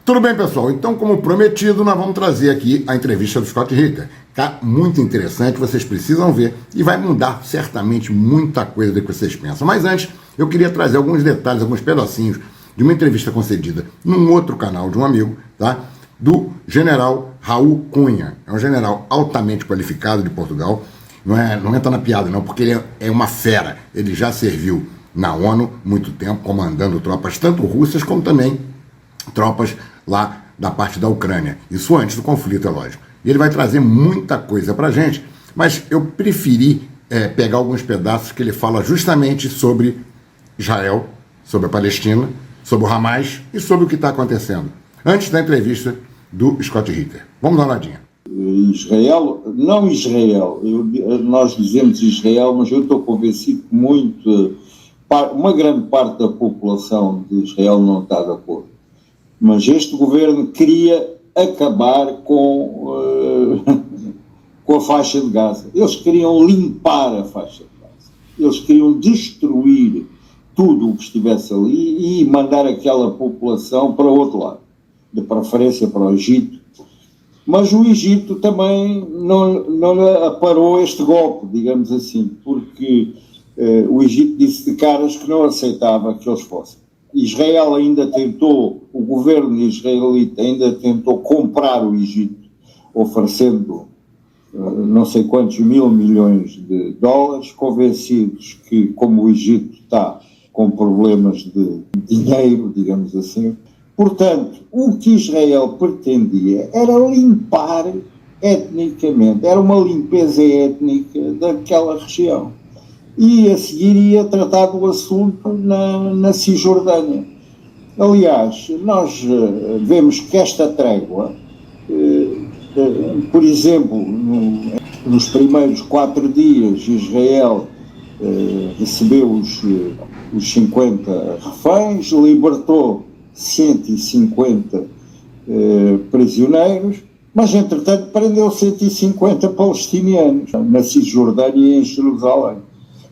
Tudo bem, pessoal? Então, como prometido, nós vamos trazer aqui a entrevista do SCOTT RITTER. Tá muito interessante, vocês precisam ver e vai mudar certamente muita coisa do que vocês pensam. Mas antes, eu queria trazer alguns detalhes, alguns pedacinhos de uma entrevista concedida num outro canal de um amigo, tá? Do general RAUL CUNHA. É um general altamente qualificado de Portugal. Não entra na piada, não, porque ele é uma fera. Ele já serviu na ONU muito tempo, comandando tropas tanto russas como também tropas lá da parte da Ucrânia. Isso antes do conflito, é lógico. E ele vai trazer muita coisa pra gente, mas eu preferi pegar alguns pedaços que ele fala justamente sobre Israel, sobre a Palestina, sobre o Hamas e sobre o que está acontecendo. Antes da entrevista do SCOTT RITTER. Vamos dar uma olhadinha. Israel, não Israel, nós dizemos Israel, mas eu estou convencido que uma grande parte da população de Israel não está de acordo. Mas este governo queria acabar com a faixa de Gaza. Eles queriam limpar a faixa de Gaza. Eles queriam destruir tudo o que estivesse ali e mandar aquela população para o outro lado, de preferência para o Egito. Mas o Egito também não aparou este golpe, digamos assim, porque o Egito disse de caras que não aceitava que eles fossem. Israel ainda tentou, o governo israelita ainda tentou comprar o Egito, oferecendo não sei quantos mil milhões de dólares, convencidos que, como o Egito está com problemas de dinheiro, digamos assim, portanto, o que Israel pretendia era limpar etnicamente, era uma limpeza étnica daquela região. E a seguir ia tratar do assunto na Cisjordânia. Aliás, nós vemos que esta trégua, por exemplo, nos primeiros 4 dias, Israel recebeu os 50 reféns, libertou 150 prisioneiros, mas entretanto prendeu 150 palestinianos na Cisjordânia e em Jerusalém.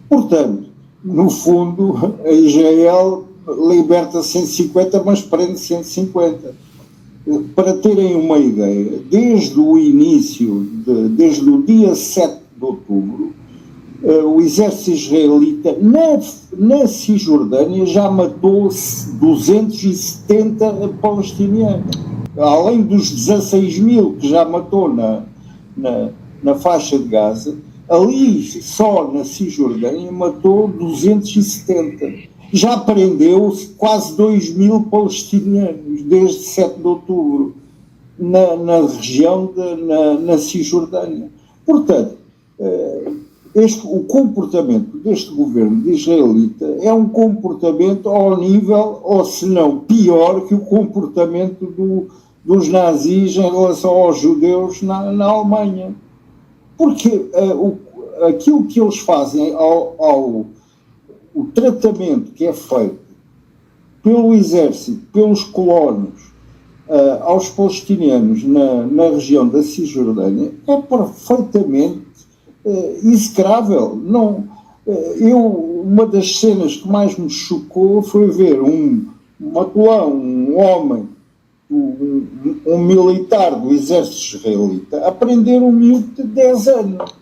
Portanto, no fundo, a Israel liberta 150, mas prende 150. Para terem uma ideia, desde o início, desde o dia 7 de outubro, o exército israelita na Cisjordânia já matou 270 palestinianos. Além dos 16 mil que já matou na faixa de Gaza, ali só na Cisjordânia matou 270. Já prendeu quase 2 mil palestinianos desde 7 de outubro na região na Cisjordânia. Portanto, o comportamento deste governo israelita é um comportamento ao nível, ou se não pior, que o comportamento dos nazis em relação aos judeus na Alemanha. Porque aquilo que eles fazem o tratamento que é feito pelo exército, pelos colonos, aos palestinianos na região da Cisjordânia é perfeitamente execrável. Uma das cenas que mais me chocou foi ver um homem, um militar do exército israelita a prender um miúdo de 10 anos.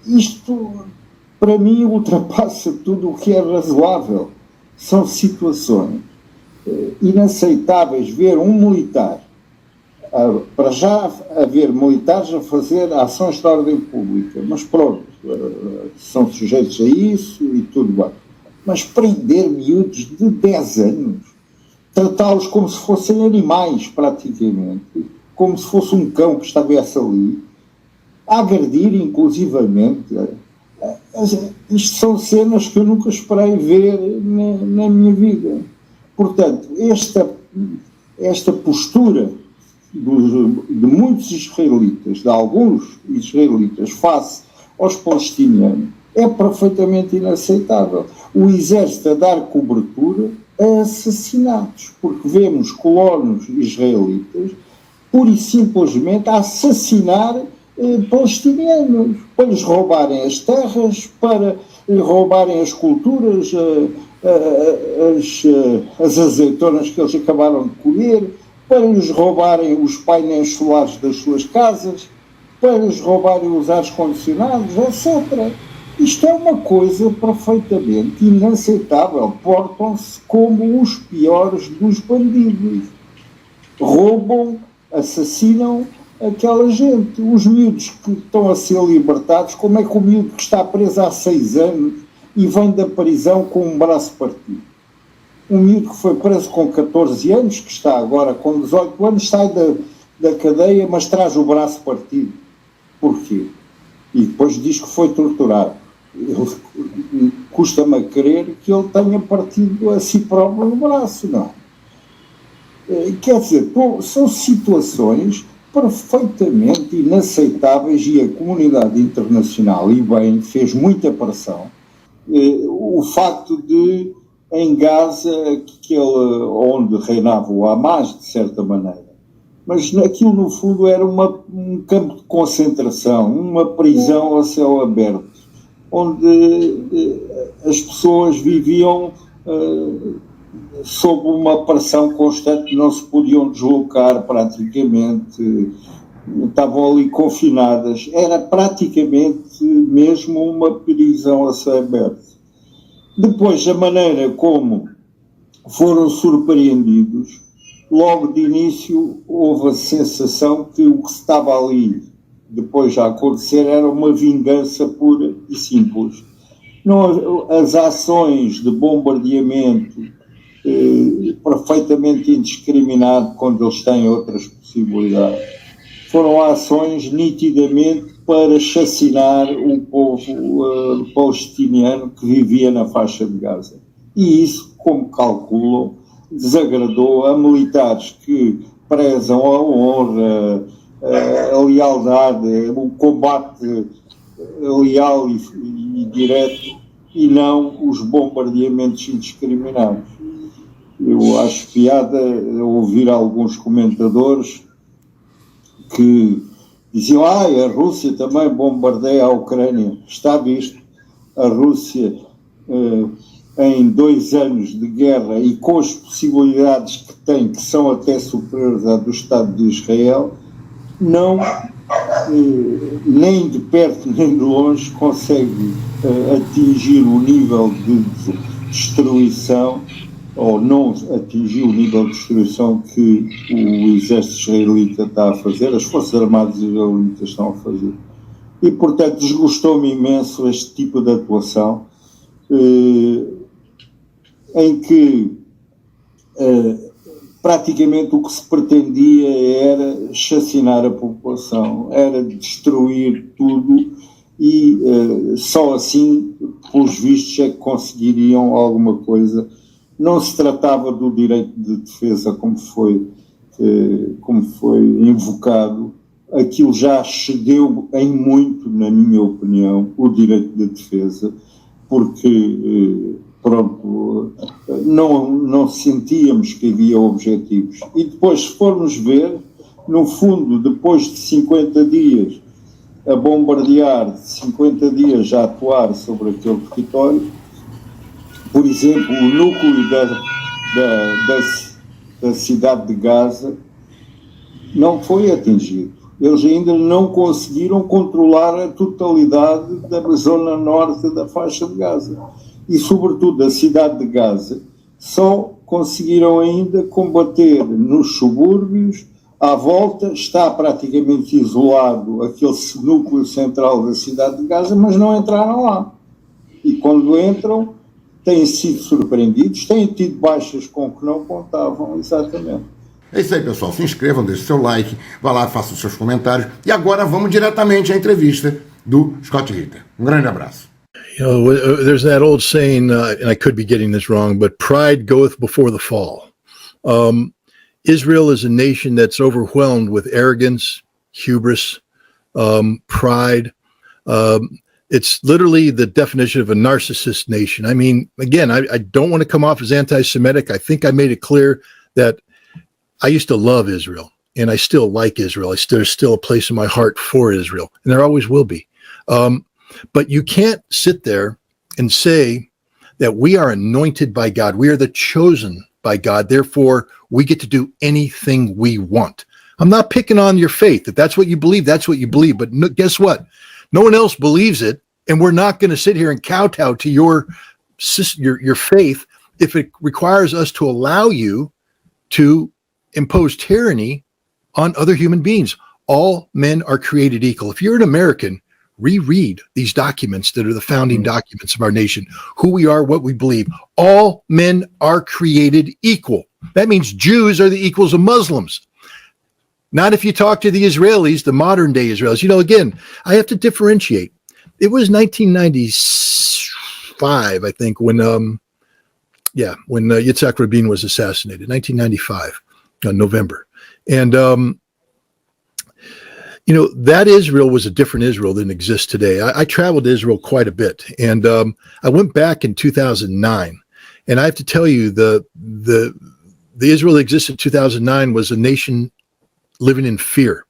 Isto, para mim, ultrapassa tudo o que é razoável. São situações inaceitáveis ver um militar, para já haver militares a fazer ações de ordem pública, mas pronto, são sujeitos a isso e tudo bem. Mas prender miúdos de 10 anos, tratá-los como se fossem animais, praticamente, como se fosse um cão que estivesse ali, a agredir inclusivamente. Isto são cenas que eu nunca esperei ver na minha vida. Portanto, esta postura de muitos israelitas, de alguns israelitas, face aos palestinianos, é perfeitamente inaceitável. O exército a dar cobertura a assassinatos, porque vemos colonos israelitas pura e simplesmente a assassinar palestinianos, para lhes roubarem as terras, para lhes roubarem as culturas, as azeitonas que eles acabaram de colher, para lhes roubarem os painéis solares das suas casas, para lhes roubarem os ar-condicionados, etc. Isto é uma coisa perfeitamente inaceitável. Portam-se como os piores dos bandidos. Roubam, assassinam aquela gente. Os miúdos que estão a ser libertados, como é que o miúdo que está preso há 6 anos e vem da prisão com um braço partido? Um miúdo que foi preso com 14 anos, que está agora com 18 anos, sai da cadeia, mas traz o braço partido. Porquê? E depois diz que foi torturado. Custa-me a crer que ele tenha partido a si próprio o braço, não. Quer dizer, são situações perfeitamente inaceitáveis e a comunidade internacional, e bem, fez muita pressão. O facto de, em Gaza, onde reinava o Hamas, de certa maneira, mas aquilo no fundo era um campo de concentração, uma prisão a céu aberto, onde as pessoas viviam sob uma pressão constante, não se podiam deslocar praticamente, estavam ali confinadas, era praticamente mesmo uma prisão a céu aberto. Depois, a maneira como foram surpreendidos, logo de início houve a sensação que o que estava ali depois a acontecer era uma vingança pura e simples. Não, as ações de bombardeamento perfeitamente indiscriminado quando eles têm outras possibilidades, foram ações nitidamente para chacinar o povo palestiniano que vivia na faixa de Gaza. E isso, como calculam, desagradou a militares que prezam a honra, a lealdade, o combate leal e direto, e não os bombardeamentos indiscriminados. Eu acho piada ouvir alguns comentadores que diziam: a Rússia também bombardeia a Ucrânia. Está visto, a Rússia em 2 anos de guerra e com as possibilidades que tem, que são até superiores à do Estado de Israel, não, nem de perto nem de longe, consegue atingir o nível de destruição, ou não atingir o nível de destruição que o exército israelita está a fazer, as forças armadas israelitas estão a fazer. E, portanto, desgostou-me imenso este tipo de atuação, em que praticamente o que se pretendia era chacinar a população, era destruir tudo, e só assim, pelos vistos, é que conseguiriam alguma coisa. Não se tratava do direito de defesa como foi invocado. Aquilo já excedeu em muito, na minha opinião, o direito de defesa, porque não sentíamos que havia objetivos. E depois, se formos ver, no fundo, depois de 50 dias a bombardear, 50 dias a atuar sobre aquele território, por exemplo, o núcleo da cidade de Gaza não foi atingido. Eles ainda não conseguiram controlar a totalidade da zona norte da faixa de Gaza. E, sobretudo, a cidade de Gaza só conseguiram ainda combater nos subúrbios. À volta está praticamente isolado aquele núcleo central da cidade de Gaza, mas não entraram lá. E quando entram, têm sido surpreendidos, têm tido baixas com que não contavam, exatamente. É isso aí, pessoal. Se inscrevam, deixem seu like, vá lá, façam os seus comentários. E agora vamos diretamente à entrevista do Scott Ritter. Um grande abraço. You know, there's that old saying, and I could be getting this wrong, but pride goeth before the fall. Israel is a nation that's overwhelmed with arrogance, hubris, pride. It's literally the definition of a narcissist nation. I mean, again, I don't want to come off as anti-Semitic. I think I made it clear that I used to love Israel, and I still like Israel. There's still a place in my heart for Israel, and there always will be. But you can't sit there and say that we are anointed by God. We are the chosen by God. Therefore, we get to do anything we want. I'm not picking on your faith. If that's what you believe, that's what you believe. But no, guess what? No one else believes it. And we're not going to sit here and kowtow to your faith if it requires us to allow you to impose tyranny on other human beings. All men are created equal. If you're an American, reread these documents that are the founding documents of our nation, who we are, what we believe. All men are created equal. That means Jews are the equals of Muslims. Not if you talk to the Israelis, the modern day Israelis. You know, again, I have to differentiate. It was 1995, I think, when Yitzhak Rabin was assassinated, 1995, November. And, that Israel was a different Israel than exists today. I traveled to Israel quite a bit, and I went back in 2009. And I have to tell you, the Israel that existed in 2009 was a nation living in fear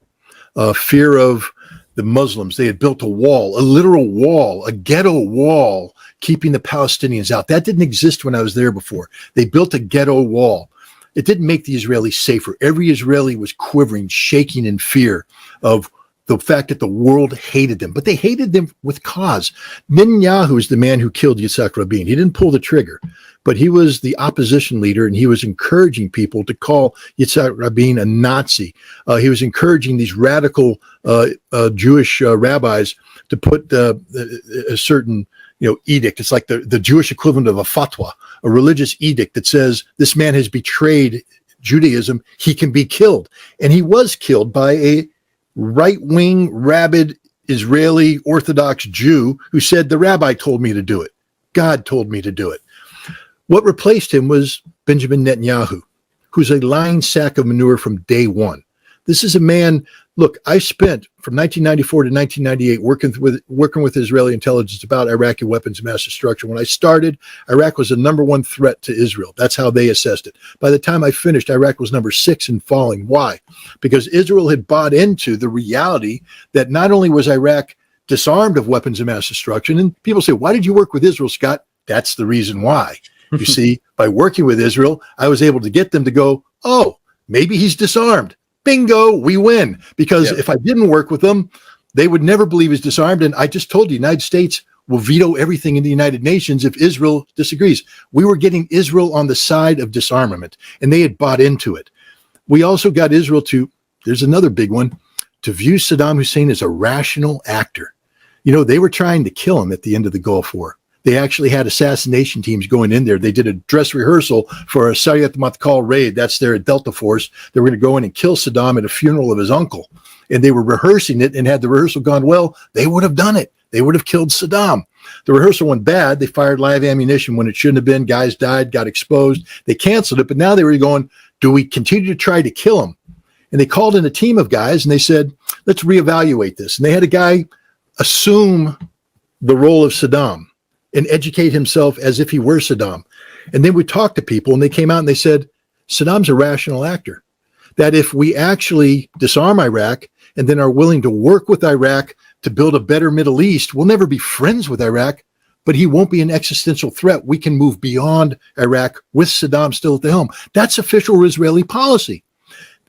of the Muslims. They had built a wall, a literal wall, a ghetto wall, keeping the Palestinians out. That didn't exist when I was there before. They built a ghetto wall. It didn't make the Israelis safer. Every Israeli was quivering, shaking in fear of the fact that the world hated them. But they hated them with cause. Netanyahu is the man who killed Yitzhak Rabin. He didn't pull the trigger, but he was the opposition leader, and he was encouraging people to call Yitzhak Rabin a Nazi. He was encouraging these radical Jewish rabbis to put a certain edict. It's like the Jewish equivalent of a fatwa, a religious edict that says this man has betrayed Judaism. He can be killed. And he was killed by a right-wing, rabid Israeli Orthodox Jew who said, the rabbi told me to do it. God told me to do it. What replaced him was Benjamin Netanyahu, who's a lying sack of manure from day one. This is a man, look, I spent from 1994 to 1998 working with Israeli intelligence about Iraqi weapons of mass destruction. When I started, Iraq was the number one threat to Israel. That's how they assessed it. By the time I finished, Iraq was number 6 and falling. Why? Because Israel had bought into the reality that not only was Iraq disarmed of weapons of mass destruction, and people say, why did you work with Israel, Scott? That's the reason why. You see, by working with Israel, I was able to get them to go, oh, maybe he's disarmed. Bingo, we win. Because if I didn't work with them, they would never believe he's disarmed. And I just told you, the United States will veto everything in the United Nations if Israel disagrees. We were getting Israel on the side of disarmament, and they had bought into it. We also got Israel to, there's another big one, to view Saddam Hussein as a rational actor. They were trying to kill him at the end of the Gulf War. They actually had assassination teams going in there. They did a dress rehearsal for a Sayat Matkal raid. That's their Delta Force. They were going to go in and kill Saddam at a funeral of his uncle. And they were rehearsing it, and had the rehearsal gone well, they would have done it. They would have killed Saddam. The rehearsal went bad. They fired live ammunition when it shouldn't have been. Guys died, got exposed. They canceled it, but now they were going, do we continue to try to kill him? And they called in a team of guys, and they said, let's reevaluate this. And they had a guy assume the role of Saddam and educate himself as if he were Saddam. And then we talked to people, and they came out and they said, Saddam's a rational actor. That if we actually disarm Iraq and then are willing to work with Iraq to build a better Middle East, we'll never be friends with Iraq, but he won't be an existential threat. We can move beyond Iraq with Saddam still at the helm. That's official Israeli policy.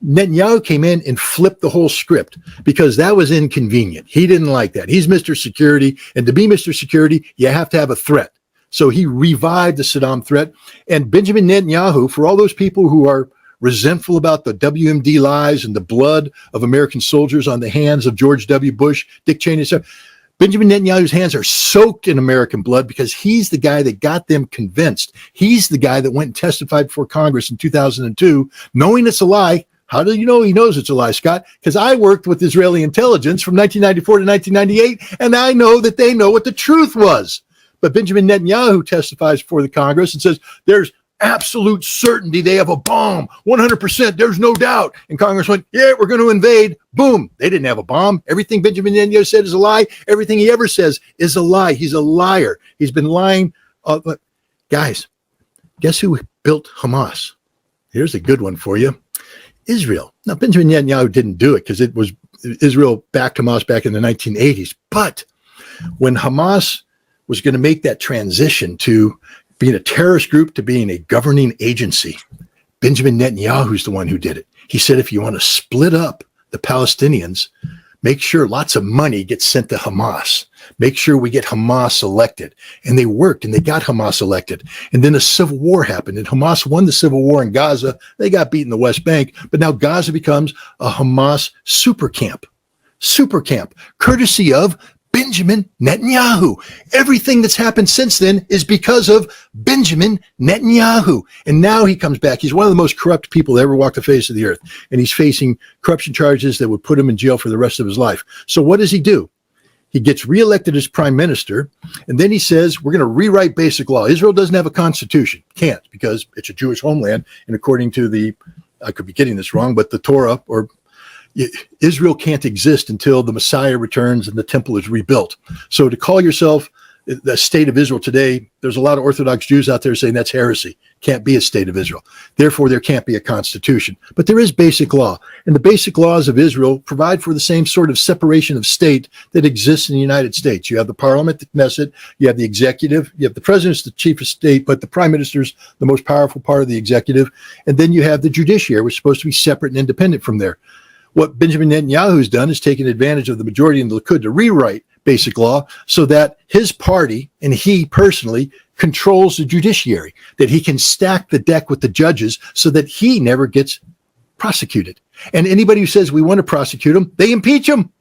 Netanyahu came in and flipped the whole script because that was inconvenient. He didn't like that. He's Mr. Security, and to be Mr. Security, you have to have a threat. So he revived the Saddam threat. And Benjamin Netanyahu, for all those people who are resentful about the WMD lies and the blood of American soldiers on the hands of George W. Bush, Dick Cheney, etc., Benjamin Netanyahu's hands are soaked in American blood because he's the guy that got them convinced. He's the guy that went and testified before Congress in 2002, knowing it's a lie. How do you know he knows it's a lie, Scott? Because I worked with Israeli intelligence from 1994 to 1998, and I know that they know what the truth was. But Benjamin Netanyahu testifies before the Congress and says there's absolute certainty they have a bomb, 100%, there's no doubt. And Congress went, yeah, we're going to invade. Boom, they didn't have a bomb. Everything Benjamin Netanyahu said is a lie. Everything he ever says is a lie. He's a liar. He's been lying. But guys, guess who built Hamas? Here's a good one for you. Israel. Now, Benjamin Netanyahu didn't do it because it was Israel backed Hamas back in the 1980s. But when Hamas was going to make that transition to being a terrorist group to being a governing agency. Benjamin Netanyahu's the one who did it. He said, if you want to split up the Palestinians, make sure lots of money gets sent to Hamas. Make sure we get Hamas elected. And they worked, and they got Hamas elected. And then a civil war happened, and Hamas won the civil war in Gaza. They got beat in the West Bank, but now Gaza becomes a Hamas super camp, courtesy of Benjamin Netanyahu. Everything that's happened since then is because of Benjamin Netanyahu. And now he comes back. He's one of the most corrupt people that ever walked the face of the earth. And he's facing corruption charges that would put him in jail for the rest of his life. So what does he do? He gets reelected as prime minister, and then he says, we're going to rewrite basic law. Israel doesn't have a constitution. Can't, because it's a Jewish homeland. And according to the, I could be getting this wrong, but the Torah, or Israel can't exist until the Messiah returns and the temple is rebuilt. So to call yourself the state of Israel today, there's a lot of Orthodox Jews out there saying that's heresy. Can't be a state of Israel. Therefore, there can't be a constitution. But there is basic law. And the basic laws of Israel provide for the same sort of separation of state that exists in the United States. You have the parliament, the Knesset, you have the executive, you have the president's the chief of state, but the prime minister's the most powerful part of the executive. And then you have the judiciary, which is supposed to be separate and independent from there. What Benjamin Netanyahu has done is taken advantage of the majority in the Likud to rewrite basic law so that his party and he personally controls the judiciary, that he can stack the deck with the judges so that he never gets prosecuted. And anybody who says we want to prosecute him, they impeach him.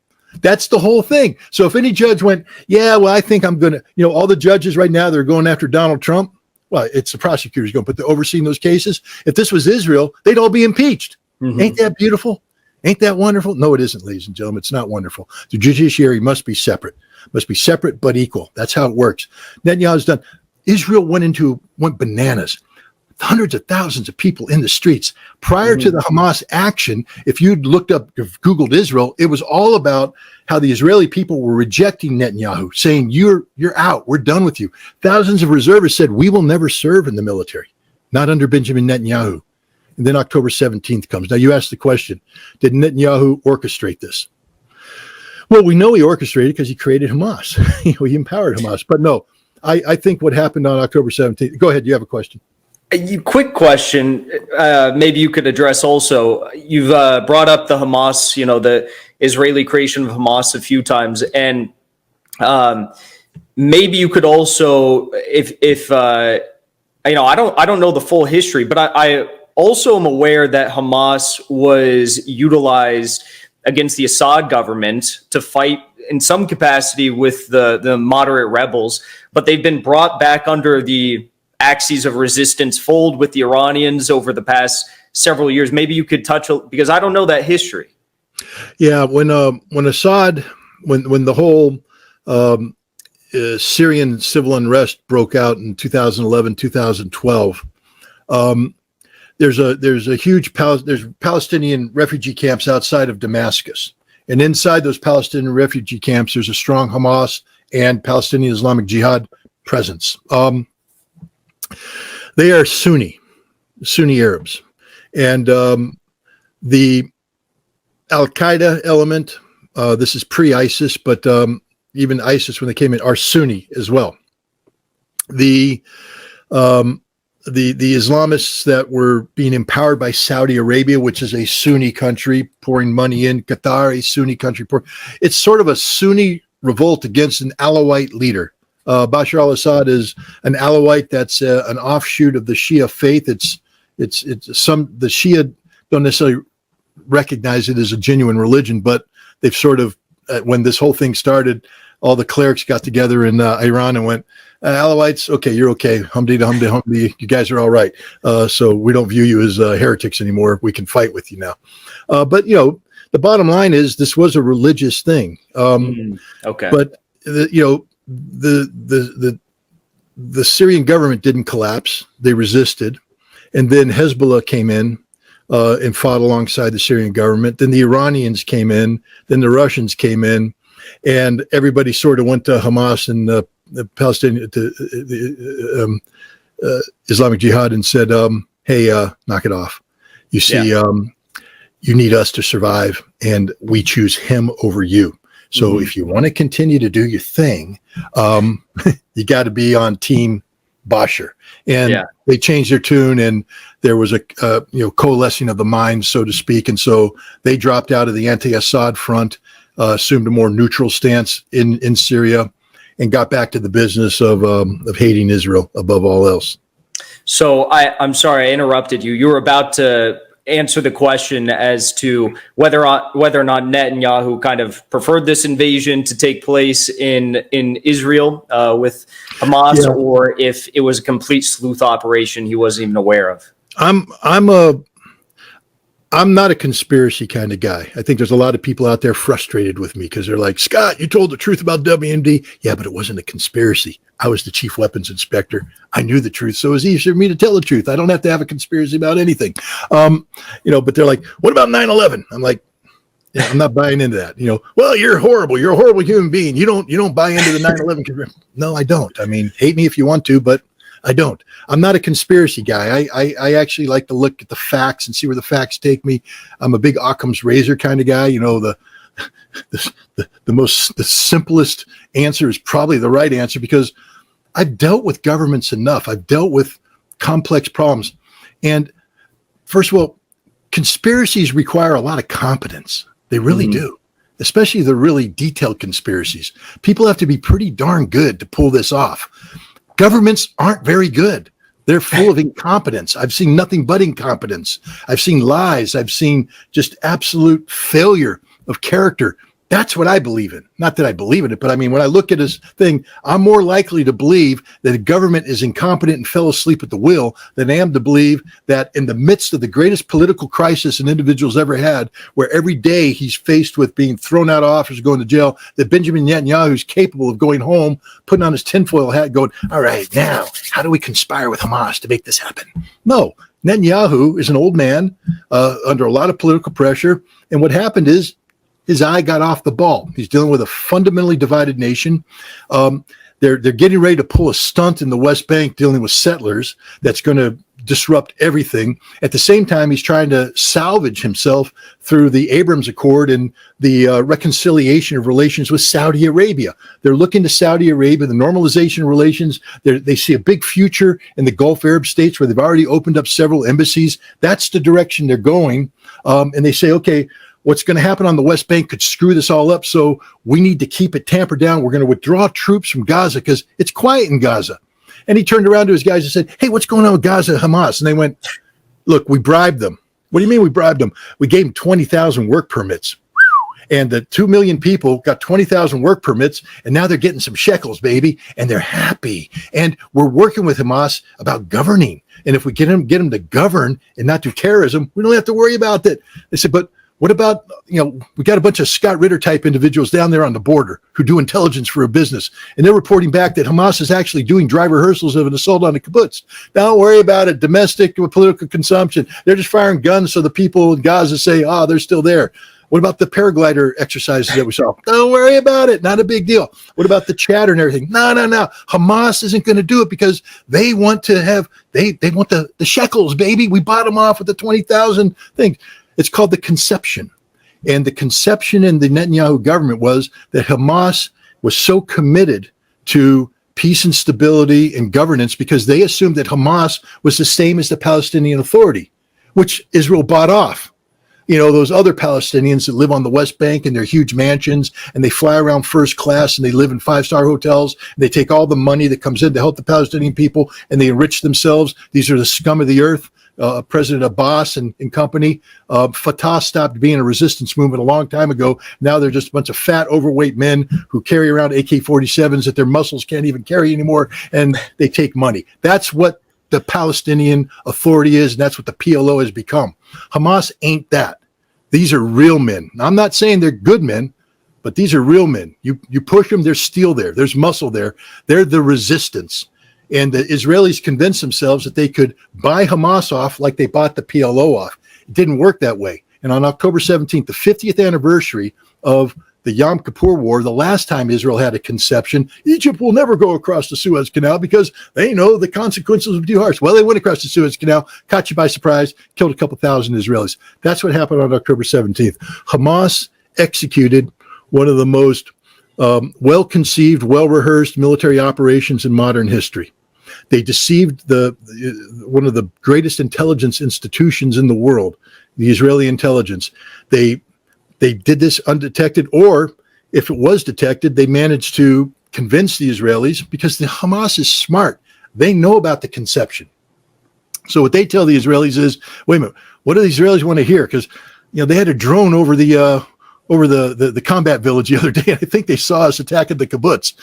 That's the whole thing. So if any judge went, yeah, well, I think I'm going to, all the judges right now, they're going after Donald Trump. Well, it's the prosecutors going to put the overseeing those cases. If this was Israel, they'd all be impeached. Mm-hmm. Ain't that beautiful? Ain't that wonderful? No, it isn't, ladies and gentlemen. It's not wonderful. The judiciary must be separate but equal. That's how it works. Netanyahu's done. Israel went bananas. Hundreds of thousands of people in the streets. Prior to the Hamas action, if you'd Googled Israel, it was all about how the Israeli people were rejecting Netanyahu, saying, you're out. We're done with you. Thousands of reservists said, we will never serve in the military, not under Benjamin Netanyahu. And then October 17th comes. Now, you asked the question, did Netanyahu orchestrate this? Well, we know he orchestrated because he created Hamas. He empowered Hamas. But no, I think what happened on October 17th. Go ahead. You have a question. Quick question. Maybe you could address also. You've brought up the Hamas, the Israeli creation of Hamas a few times. And maybe you could also, if I don't know the full history, but I also am aware that Hamas was utilized against the Assad government to fight in some capacity with the moderate rebels, but they've been brought back under the axes of resistance fold with the Iranians over the past several years. Maybe you could touch, because I don't know that history. Yeah, when Assad, when the whole Syrian civil unrest broke out in 2011, 2012, there's Palestinian refugee camps outside of Damascus. And inside those Palestinian refugee camps, there's a strong Hamas and Palestinian Islamic Jihad presence. They are Sunni Arabs. And the Al-Qaeda element, this is pre-ISIS, but even ISIS, when they came in, are Sunni as well. The Islamists that were being empowered by Saudi Arabia, which is a Sunni country, pouring money in, Qatar, a Sunni country. It's sort of a Sunni revolt against an Alawite leader. Bashar al-Assad is an Alawite that's an offshoot of the Shia faith. The Shia don't necessarily recognize it as a genuine religion, but they've sort of, when this whole thing started, all the clerics got together in Iran and went, Alawites, okay, you're okay. Humdy, you guys are all right. So we don't view you as heretics anymore. We can fight with you now. But the bottom line is this was a religious thing. Okay. But the Syrian government didn't collapse. They resisted. And then Hezbollah came in and fought alongside the Syrian government. Then the Iranians came in. Then the Russians came in. And everybody sort of went to Hamas and the Palestinian, the Islamic Jihad, and said, hey, knock it off. You see, you need us to survive, and we choose him over you. So if you want to continue to do your thing, you got to be on team Bashar. And they changed their tune, and there was a coalescing of the minds, so to speak. And so they dropped out of the anti-Assad front, assumed a more neutral stance in Syria, and got back to the business of hating Israel above all else. So I'm sorry I interrupted you. You were about to answer the question as to whether or not Netanyahu kind of preferred this invasion to take place in Israel with Hamas, or if it was a complete sleuth operation he wasn't even aware of. I'm not a conspiracy kind of guy. I think there's a lot of people out there frustrated with me because they're like, Scott, you told the truth about WMD. Yeah, but it wasn't a conspiracy. I was the chief weapons inspector. I knew the truth. So it was easier for me to tell the truth. I don't have to have a conspiracy about anything. But they're like, what about 9/11? I'm like, yeah, I'm not buying into that. Well, you're horrible. You're a horrible human being. You don't buy into the 9/11. No, I don't. I mean, hate me if you want to, but I don't. I'm not a conspiracy guy. I actually like to look at the facts and see where the facts take me. I'm a big Occam's razor kind of guy. The simplest answer is probably the right answer because I've dealt with governments enough. I've dealt with complex problems. And first of all, conspiracies require a lot of competence. They really do, especially the really detailed conspiracies. People have to be pretty darn good to pull this off. Governments aren't very good. They're full of incompetence. I've seen nothing but incompetence. I've seen lies. I've seen just absolute failure of character. That's what I believe in. Not that I believe in it, but I mean, when I look at this thing, I'm more likely to believe that the government is incompetent and fell asleep at the wheel than I am to believe that in the midst of the greatest political crisis an individual's ever had, where every day he's faced with being thrown out of office, going to jail, that Benjamin Netanyahu is capable of going home, putting on his tinfoil hat, going, all right, now, how do we conspire with Hamas to make this happen? No, Netanyahu is an old man under a lot of political pressure. And what happened is, his eye got off the ball. He's dealing with a fundamentally divided nation. They're getting ready to pull a stunt in the West Bank dealing with settlers that's going to disrupt everything. At the same time, he's trying to salvage himself through the Abrams Accord and the reconciliation of relations with Saudi Arabia. They're looking to Saudi Arabia, the normalization of relations. They see a big future in the Gulf Arab states where they've already opened up several embassies. That's the direction they're going. And they say, okay, what's going to happen on the West Bank could screw this all up, so we need to keep it tampered down. We're going to withdraw troops from Gaza because it's quiet in Gaza. And he turned around to his guys and said, hey, what's going on with Gaza, Hamas? And they went, look, we bribed them. What do you mean we bribed them? We gave them 20,000 work permits. And the 2 million people got 20,000 work permits, and now they're getting some shekels, baby, and they're happy. And we're working with Hamas about governing. And if we get them to govern and not do terrorism, we don't have to worry about that. They said, but what about, we got a bunch of Scott Ritter type individuals down there on the border who do intelligence for a business. And they're reporting back that Hamas is actually doing dry rehearsals of an assault on a kibbutz. Don't worry about it. Domestic political consumption. They're just firing guns so the people in Gaza say, they're still there. What about the paraglider exercises that we saw? Don't worry about it. Not a big deal. What about the chatter and everything? No. Hamas isn't going to do it because they want to have, they want the shekels, baby. We bought them off with the 20,000 things. It's called the conception. And the conception in the Netanyahu government was that Hamas was so committed to peace and stability and governance because they assumed that Hamas was the same as the Palestinian Authority, which Israel bought off. Those other Palestinians that live on the West Bank in their huge mansions and they fly around first class and they live in 5-star hotels. And they take all the money that comes in to help the Palestinian people and they enrich themselves. These are the scum of the earth. President Abbas and company. Fatah stopped being a resistance movement a long time ago. Now they're just a bunch of fat, overweight men who carry around AK-47s that their muscles can't even carry anymore, and they take money. That's what the Palestinian Authority is, and that's what the PLO has become. Hamas ain't that. These are real men. Now, I'm not saying they're good men, but these are real men. You push them, there's steel there. There's muscle there. They're the resistance. And the Israelis convinced themselves that they could buy Hamas off like they bought the PLO off. It didn't work that way. And on October 17th, the 50th anniversary of the Yom Kippur War, the last time Israel had a conception, Egypt will never go across the Suez Canal because they know the consequences would be too harsh. Well, they went across the Suez Canal, caught you by surprise, killed a couple thousand Israelis. That's what happened on October 17th. Hamas executed one of the most well-conceived, well-rehearsed military operations in modern history. They deceived one of the greatest intelligence institutions in the world, the Israeli intelligence. They did this undetected, or if it was detected, they managed to convince the Israelis, because the Hamas is smart. They know about the conception. So what they tell the Israelis is, wait a minute, what do the Israelis want to hear? Because they had a drone over the combat village the other day. I think they saw us attacking the kibbutz.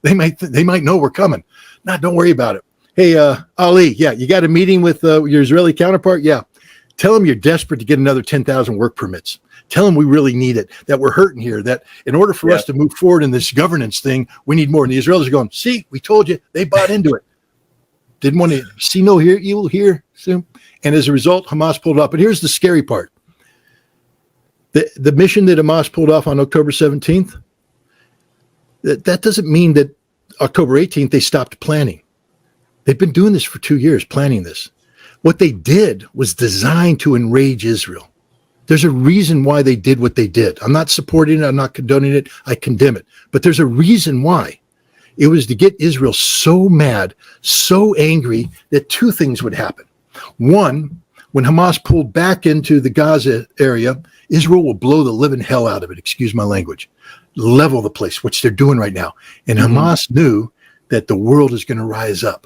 They might know we're coming. No, don't worry about it. Hey, Ali, yeah, you got a meeting with your Israeli counterpart? Yeah. Tell them you're desperate to get another 10,000 work permits. Tell them we really need it, that we're hurting here, that in order for us to move forward in this governance thing, we need more. And the Israelis are going, see, we told you. They bought into it. Didn't want to see no evil here. And as a result, Hamas pulled off. But here's the scary part. The mission that Hamas pulled off on October 17th, that doesn't mean that October 18th they stopped planning. They've been doing this for 2 years, planning this. What they did was designed to enrage Israel. There's a reason why they did what they did. I'm not supporting it. I'm not condoning it. I condemn it. But there's a reason why. It was to get Israel so mad, so angry, that two things would happen. One, when Hamas pulled back into the Gaza area, Israel will blow the living hell out of it, excuse my language, level the place, which they're doing right now. And Hamas knew that the world is going to rise up.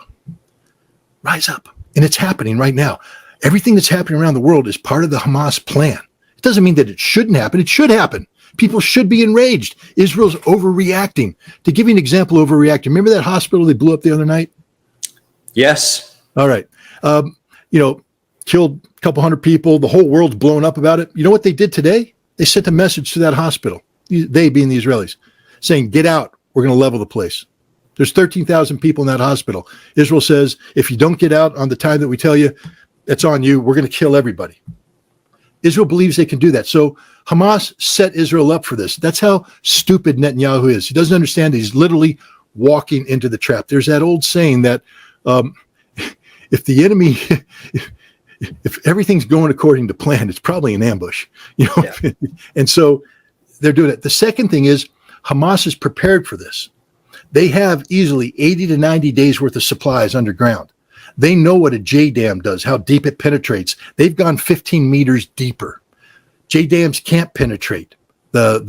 Rise up. And it's happening right now. Everything that's happening around the world is part of the Hamas plan. It doesn't mean that it shouldn't happen. It should happen. People should be enraged. Israel's overreacting. To give you an example of overreacting, remember that hospital they blew up the other night? Yes. All right. Killed a couple hundred people. The whole world's blown up about it. You know what they did today? They sent a message to that hospital, they being the Israelis, saying, get out. We're going to level the place. There's 13,000 people in that hospital. Israel says, if you don't get out on the time that we tell you, that's on you. We're going to kill everybody. Israel believes they can do that. So Hamas set Israel up for this. That's how stupid Netanyahu is. He doesn't understand that he's literally walking into the trap. There's that old saying that if the enemy, if everything's going according to plan, it's probably an ambush. And so they're doing it. The second thing is Hamas is prepared for this. They have easily 80 to 90 days worth of supplies underground. They know what a J dam does, how deep it penetrates. They've gone 15 meters deeper. J dams can't penetrate the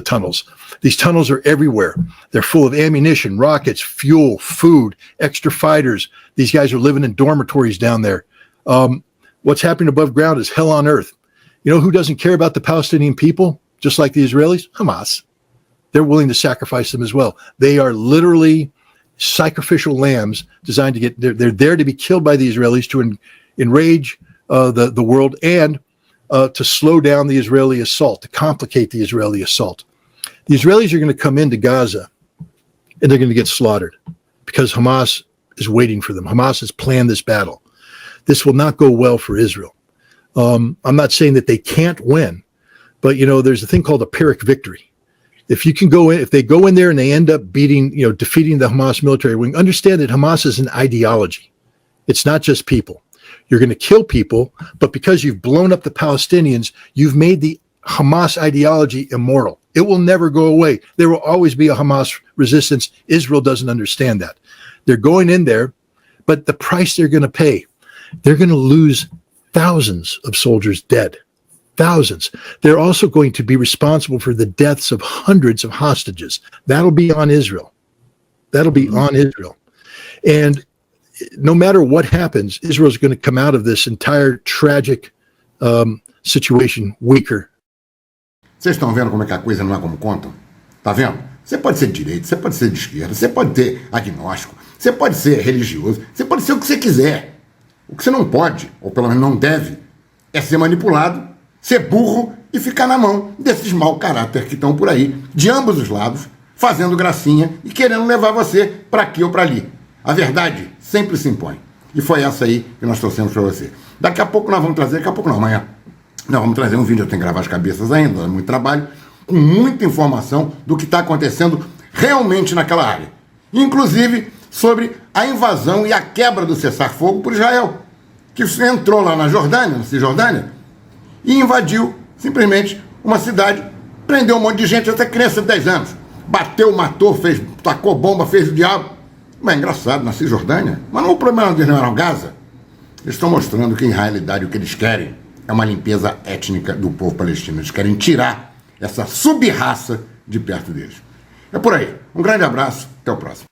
tunnels. These tunnels are everywhere. They're full of ammunition, rockets, fuel, food, extra fighters. These guys are living in dormitories down there. What's happening above ground is hell on earth. You know who doesn't care about the Palestinian people, just like the Israelis? Hamas. They're willing to sacrifice them as well. They are literally sacrificial lambs designed to get, they're there to be killed by the Israelis, to enrage the world, and to slow down the Israeli assault, to complicate the Israeli assault. The Israelis are going to come into Gaza and they're going to get slaughtered because Hamas is waiting for them. Hamas has planned this battle. This will not go well for Israel. I'm not saying that they can't win, but there's a thing called a Pyrrhic victory. If you can go in, if they go in there and they end up defeating the Hamas military wing, understand that Hamas is an ideology. It's not just people. You're going to kill people, but because you've blown up the Palestinians, you've made the Hamas ideology immortal. It will never go away. There will always be a Hamas resistance. Israel doesn't understand that. They're going in there, but the price they're going to pay, they're going to lose thousands of soldiers dead. Thousands. They're also going to be responsible for the deaths of hundreds of hostages. That'll be on Israel. That'll be on Israel. And no matter what happens, Israel's going to come out of this entire tragic situation weaker. Vocês estão vendo como é que a coisa não é como contam? Tá vendo? Você pode ser de direita, você pode ser de esquerda, você pode ter agnóstico, você pode ser religioso, você pode ser o que você quiser. O que você não pode, ou pelo menos não deve, é ser manipulado, ser burro e ficar na mão desses mau caráter que estão por aí, de ambos os lados, fazendo gracinha e querendo levar você para aqui ou para ali. A verdade sempre se impõe. E foi essa aí que nós trouxemos para você. Daqui a pouco nós vamos trazer, daqui a pouco não, amanhã, nós vamos trazer um vídeo, eu tenho que gravar as cabeças ainda, é muito trabalho, com muita informação do que está acontecendo realmente naquela área. Inclusive sobre a invasão e a quebra do cessar-fogo por Israel, que entrou lá na Jordânia, na Cisjordânia, e invadiu simplesmente uma cidade, prendeu um monte de gente, até criança de 10 anos. Bateu, matou, tacou bomba, fez o diabo. Mas é engraçado, na Cisjordânia. Mas não, o problema deles não era o Gaza. Eles estão mostrando que, em realidade, o que eles querem é uma limpeza étnica do povo palestino. Eles querem tirar essa sub-raça de perto deles. É por aí. Um grande abraço. Até o próximo.